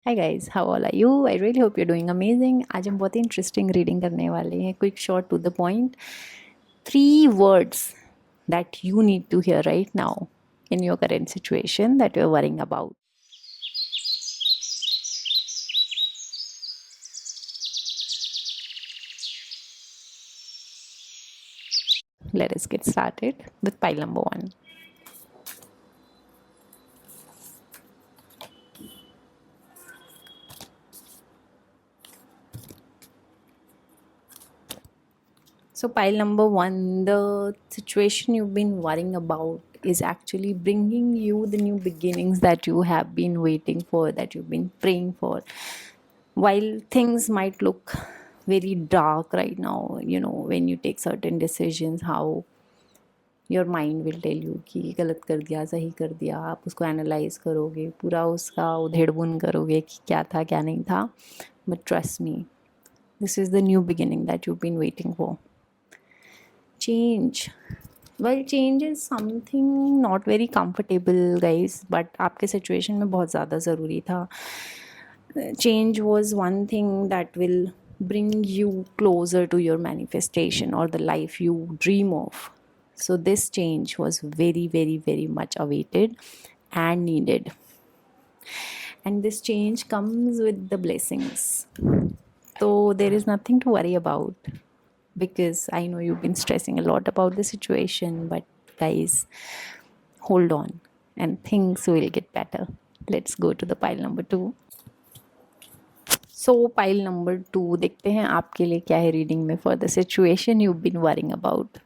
Hi guys, how all are you? I really hope you doing amazing. आज हम बहुत ही इंटरेस्टिंग रीडिंग करने वाले हैं। Quick short to the point. 3 words that you need to hear right now in your current situation that you're worrying about. Let us get started with pile number 1. So, pile number 1, the situation you've been worrying about is actually bringing you the new beginnings that you have been waiting for, that you've been praying for. While things might look very dark right now, when you take certain decisions, how your mind will tell you कि गलत कर दिया, सही कर दिया। आप उसको analyse करोगे, पूरा उसका उधेड़ बुन करोगे कि क्या था क्या नहीं था। But trust me, this is the new beginning that you been waiting for. Change, well change is something not very comfortable guys, but आपके सिचुएशन में बहुत ज़्यादा ज़रूरी था। Change was one thing that will bring you closer to your manifestation or the life you dream of. So, this change was very, very, very much awaited and needed. And this change comes with the blessings. So, there is nothing to worry about because I know you've been stressing a lot about the situation, but guys, hold on and things will get better. Let's go to the pile number 2. So pile number 2, देखते हैं आपके लिए क्या है reading में for the situation you been worrying about.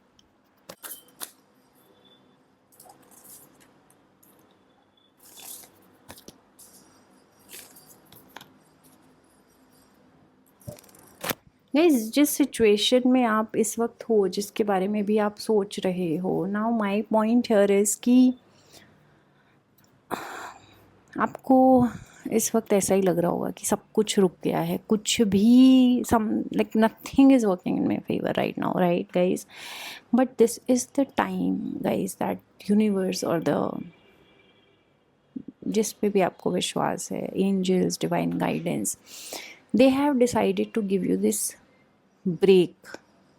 Guys, जिस situation में आप इस वक्त हो, जिसके बारे में भी आप सोच रहे हो, now my point here is कि आपको इस वक्त ऐसा ही लग रहा होगा कि सब कुछ रुक गया है, कुछ भी some like nothing is working in my favour right now, right guys? But this is the time guys that universe और द जिस पे भी आपको विश्वास है, angels, divine guidance, they have decided to give you this break,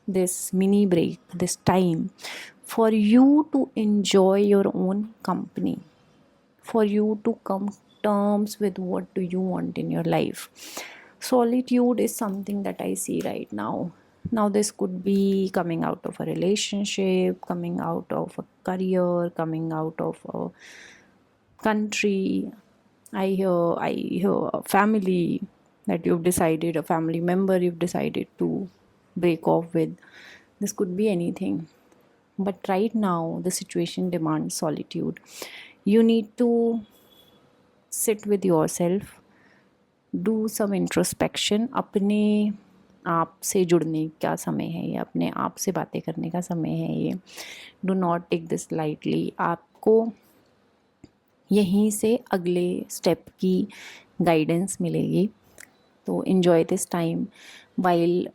this mini break, this time for you to enjoy your own company, for you to come terms with what do you want in your life. Solitude is something that I see right now. This could be coming out of a relationship, coming out of a career, coming out of a country. I hear a family that you've decided, a family member you've decided to break off with. This could be anything. But right now, the situation demands solitude. You need to sit with yourself, do some introspection. अपने आप से जुड़ने का समय है ये, अपने आप से बातें करने का समय है ये। Do not take this lightly. आपको यहीं से अगले स्टेप की गाइडेंस मिलेगी। तो इन्जॉय दिस टाइम वाइल,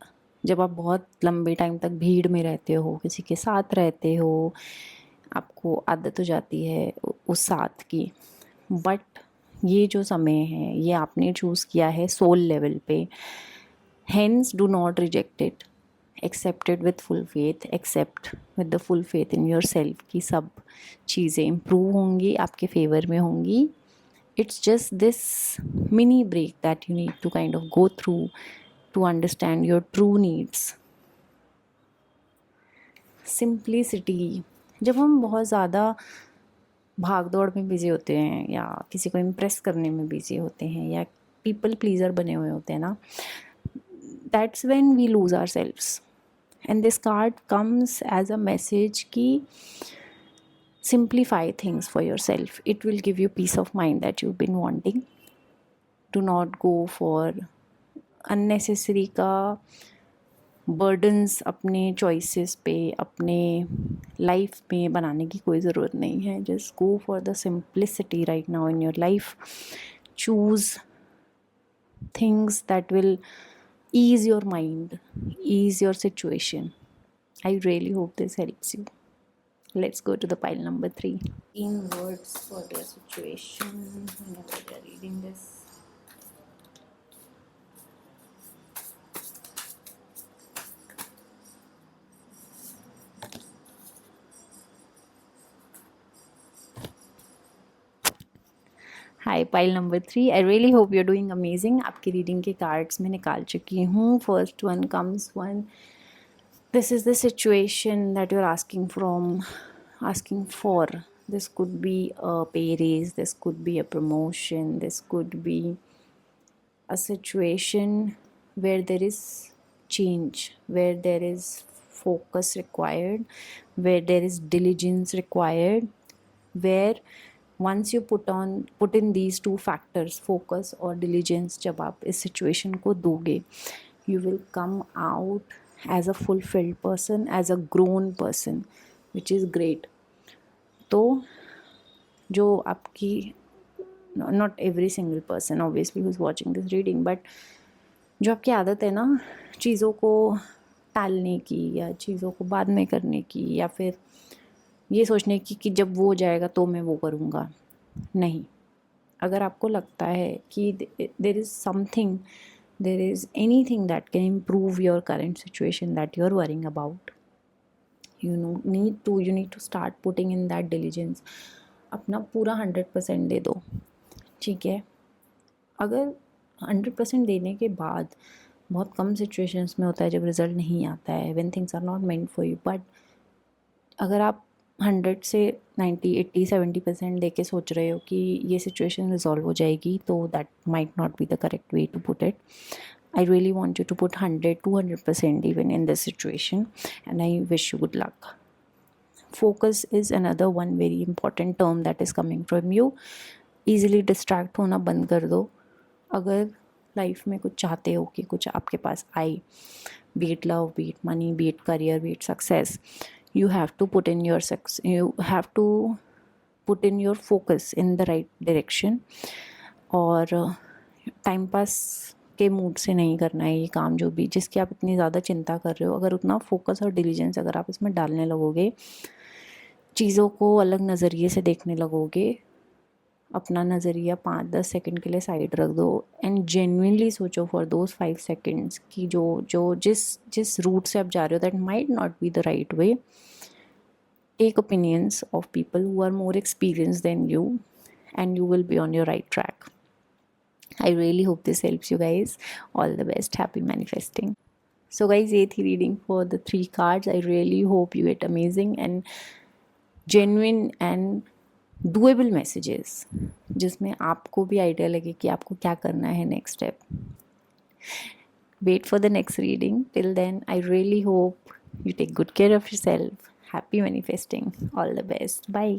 जब आप बहुत लंबे टाइम तक भीड़ में रहते हो, किसी के साथ रहते हो, आपको आदत हो जाती है उस साथ की। बट ये जो समय है, ये आपने चूज़ किया है सोल लेवल पे। Hence do not reject it, accept it with full faith, accept with the full faith in yourself कि सब चीज़ें इम्प्रूव होंगी, आपके फेवर में होंगी। It's just this mini break that you need to kind of go through to understand your true needs. Simplicity, जब हम बहुत ज़्यादा भाग दौड़ में बिजी होते हैं या किसी को इम्प्रेस करने में बिजी होते हैं या पीपल प्लीज़र बने हुए होते हैं ना, that's when we lose ourselves. And this card comes as a message कि simplify things for yourself. It will give you peace of mind that you've been wanting. Do not go for unnecessary का burdens अपने choices पे, अपने life में बनाने की कोई ज़रूरत नहीं है। Just go for the simplicity right now in your life. Choose things that will ease your mind, ease your situation. I really hope this helps you. Let's go to the pile number 3. In words for the situation, whenever you're reading this. Hi pile number 3, I really hope you are doing amazing. आपकी reading के cards मैं निकाल चुकी हूँ. First one comes one. This is the situation that you're asking for. This could be a pay raise, this could be a promotion, this could be a situation where there is change, where there is focus required, where there is diligence required, where once you put in these two factors, focus और diligence, जब आप इस situation को दोगे, you will come out as a fulfilled person, as a grown person, which is great. तो जो आपकी, not every single person obviously who's watching this reading, but जो आपकी आदत है ना चीज़ों को टालने की या चीज़ों को बाद में करने की या फिर ये सोचने की कि जब वो हो जाएगा तो मैं वो करूँगा, नहीं. अगर आपको लगता है कि there is something, there is anything that can improve your current situation that you are worrying about, you need to start putting in that diligence. अपना पूरा 100% दे दो, ठीक है. अगर 100% देने के बाद बहुत कम सिचुएशंस में होता है जब रिज़ल्ट नहीं आता है, when things are not meant for you, but अगर आप 100 से 90, 80, 70% दे के सोच रहे हो कि ये सिचुएशन रिजॉल्व हो जाएगी, तो that might not be the correct way to put it. I really want you to put 100, 200% even in this situation, and I wish you good luck. Focus is another one very important term that is coming from you. Easily distract होना बंद कर दो. अगर life में कुछ चाहते हो कि कुछ आपके पास आए, be it love, be it money, be it career, be it success, you have to put in your focus in the right direction. और टाइम पास के मूड से नहीं करना है ये काम, जो भी जिसकी आप इतनी ज़्यादा चिंता कर रहे हो. अगर उतना फोकस और डिलीजेंस अगर आप इसमें डालने लगोगे, चीज़ों को अलग नज़रिए से देखने लगोगे, अपना नज़रिया 5-10 सेकंड के लिए साइड रख दो एंड जेन्युइनली सोचो फॉर दोज 5 सेकंड्स कि जो जिस रूट से आप जा रहे हो that might not be the right way. Take opinions of people who are more experienced than you and you will be on your right track. I really hope this helps you guys. All the best. Happy manifesting. So guys, ये थी reading for the 3 cards. I really hope you get amazing and genuine and doable messages जिसमें आपको भी idea लगे कि आपको क्या करना है next step. Wait for the next reading. Till then, I really hope you take good care of yourself. Happy manifesting. All the best. Bye.